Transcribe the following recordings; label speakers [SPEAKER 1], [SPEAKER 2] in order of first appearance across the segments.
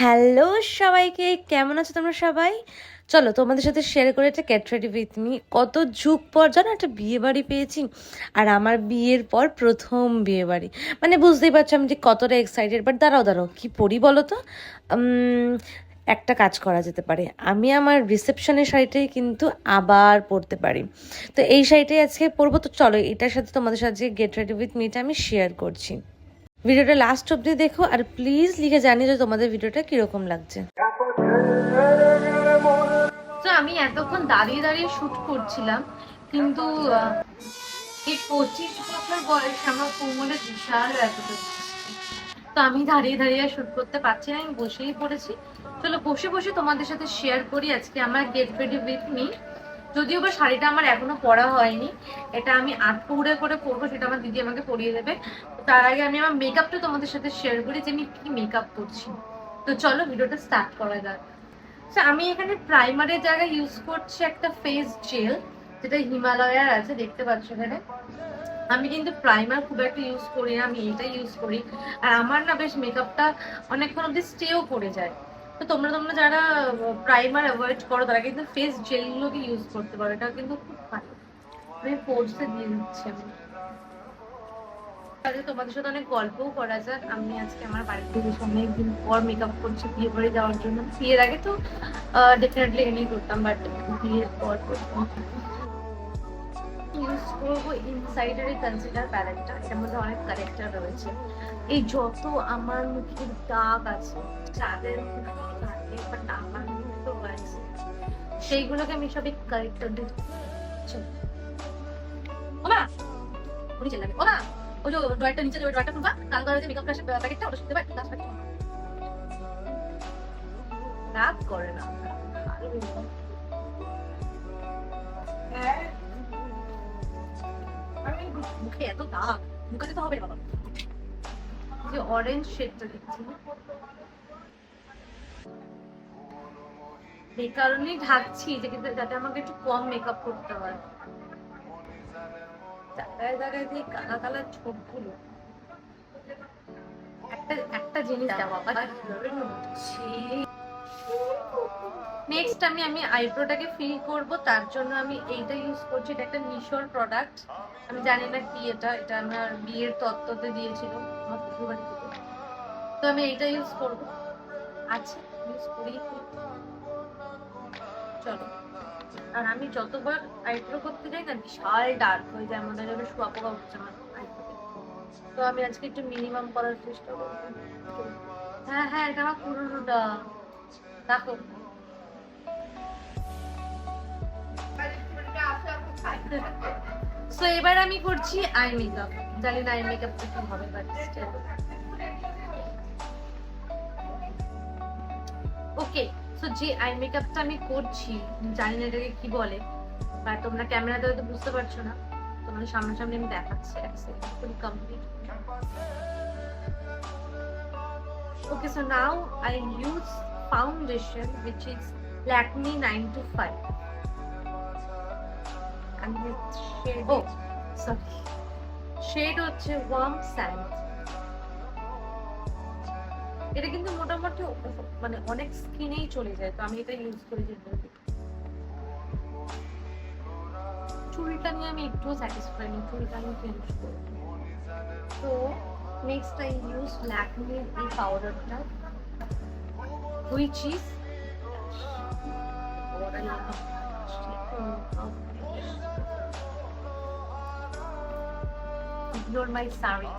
[SPEAKER 1] Hello সবাইকে, কেমন আছো তোমরা সবাই? চলো তোমাদের সাথে শেয়ার করে একটা গেট রেডি উইথ মি। কত যুগ পর জানো একটা বিয়ে বাড়ি পেয়েছি, আর আমার বিয়ের পর প্রথম বিয়ে বাড়ি। মানে বুঝতেই পারছো আমি যে কতটা এক্সাইটেড। বাট দাঁড়াও দাঁড়াও, কি পরি বলো তো। একটা কাজ করা যেতে পারে, আমি আমার রিসেপশনের শাড়িটাই কিন্তু আবার পরতে পারি। তো এই শাড়িটাই আজকে পরবো। তো চলো এটার সাথে তোমাদের সাথে গেট রেডি উইথ মিটা আমি শেয়ার করছি। ভিডিওটা লাস্ট অবধি দেখো, আর প্লিজ লিখে জানিয়ে যে তোমাদের ভিডিওটা কিরকম লাগছে।
[SPEAKER 2] তো আমি এতক্ষণ দাঁড়িয়ে দাঁড়িয়ে শুট করছিলাম, কিন্তু এই 25 বছর বয়সে আমার কোমরে বিশাল এতটা। তো আমি দাঁড়িয়ে দাঁড়িয়ে শুট করতে পারছি না, আমি বসেই পড়েছি। চলো বসে বসে তোমাদের সাথে শেয়ার করি আজকে আমার গেট রেডি উইথ মি। যদিও বা শাড়িটা আমার এখনো পরা হয়নি, এটা আমি আটপৌড়ে করে পরবো, সেটা আমার দিদি আমাকে পরিয়ে দেবে। তার আগে আমি আমার মেকআপটা তোমাদের সাথে শেয়ার করি যে আমি কি মেকআপ করছি। তো চলো ভিডিওটা স্টার্ট করা যাক। আমি এখানে প্রাইমারের জায়গায় ইউজ করছি একটা ফেস জেল, যেটা হিমালয়ার আছে, দেখতে পাচ্ছ এখানে। আমি কিন্তু প্রাইমার খুব একটা ইউজ করি না, আমি এটা ইউজ করি। আর আমার না বেশ মেকআপটা অনেকক্ষণ অব্দি স্টেও করে যায়। তো তোমরা তোমরা যারা প্রাইমার অ্যাভয়েড করো তারা কিন্তু ফেস জেলগুলোকে ইউজ করতে পারো, এটা কিন্তু খুব ভালো। আমি পোর্সে দিয়ে দিচ্ছি। আমি তোমাদের সাথে অনেক গল্পও করা যাক। আমি আজকে আমার বাড়িতে বেশ অনেকদিন পর মেকআপ করছি বিয়ে বাড়ি যাওয়ার জন্য। বিয়ের আগে তো ডেফিনেটলি এমনি করতাম, বাট বিয়ের পর ইউজ করবো ইনসাইডার এই কনসিলার প্যালেটটা। এর মধ্যে অনেক কারেক্টার রয়েছে। এই যত আমার মুখের দাগ আছে, যাদের থাকে বাট আমার মুখেও আছে, সেইগুলোকে আমি সবই কারেক্টার দিচ্ছি। ওমা উনি চেল্লাবে, ওমা ওই যে ড্রয়ারটা নিচে, ওই ড্রয়ারটা খুলবা, কাল করে যে মেকআপ ব্রাশের প্যাকেটটা ওটা শুনতে পারছি, লাস্ট প্যাকেট রাগ করে না। মুখে এত দাগ, মুখে তো হবে বাবা। যে অরেঞ্জ শেডটা দেখছি, এই কারণেই ঢাকছি যে যাতে আমাকে একটু কম মেকআপ করতে হয়। জায়গায় জায়গায় যে কালা কালা ছোপগুলো, একটা একটা জিনিস দেওয়া নেক্সট আমি আইব্রোটাকে ফিল করব। তার জন্য আমি এইটা ইউজ করছি, এটা একটা মিশোর প্রোডাক্ট। আমি জানি না কি এটা, এটা আমার বিয়ের তত্ত্বতে দিয়েছিল আমার শ্বশুর বাড়ি থেকে। তো আমি এইটা ইউজ করব, আছে ইউজ করি। চলো। আর আমি যতবার আইব্রো করতে যাই না বিশাল ডার্ক হয়ে যায়, মনে হয় শুয়া পোকা উঠছে আমার আইব্রোতে। তো আমি আজকে একটু মিনিমাম করার চেষ্টা করবো। হ্যাঁ হ্যাঁ, এটা আমার পুরোনোটা দেখো। সো এবার আমি করছি আই মেকআপ। জানি না আই মেকআপটা কি হবে, বাট স্টিল ওকে। সো যে আই মেকআপটা আমি করছি, জানি না এটাকে কি বলে, বা তোমরা ক্যামেরাতে হয়তো বুঝতে পারছো না, তোমাদের সামনাসামনি আমি দেখাচ্ছি। এক second, full complete. Okay, so now I use foundation which is Lakme 925 and the shade, oh sorry, shade হচ্ছে ওয়ার্ম স্যান্ড। এটা কিন্তু মোটামুটি মানে অনেক স্কিনেই চলে যায়, তো আমি এটা ইউজ করি। চুলটা নিয়ে আমি একটু স্যাটিসফাই নেই, চুলটা আমি চেঞ্জ করি। তো নেক্সট আই ইউজ ল্যাকমি এই পাউডারটা, which is ignore my sari.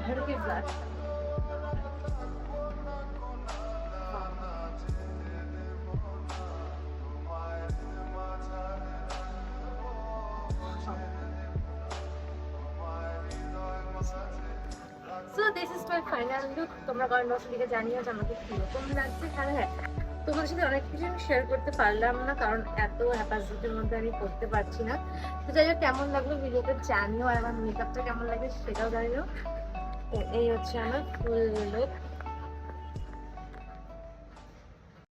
[SPEAKER 2] घर के blush so this is my final look. তোমরা কমেন্ট বক্সে লিখে জানিও যে আমাকে কিরকম লাগছে। হ্যাঁ, তোমাদের সাথে অনেক কিছু আমি শেয়ার করতে পারলাম না, কারণ এত হ্যাপাসিটির মধ্যে আমি করতে পারছি না। তো যাই হোক, কেমন লাগলো ভিডিওটা জানিও, আর আমার মেকআপটা কেমন লাগে সেটাও জানিও। তো এই হচ্ছে আমার ফুল লুক।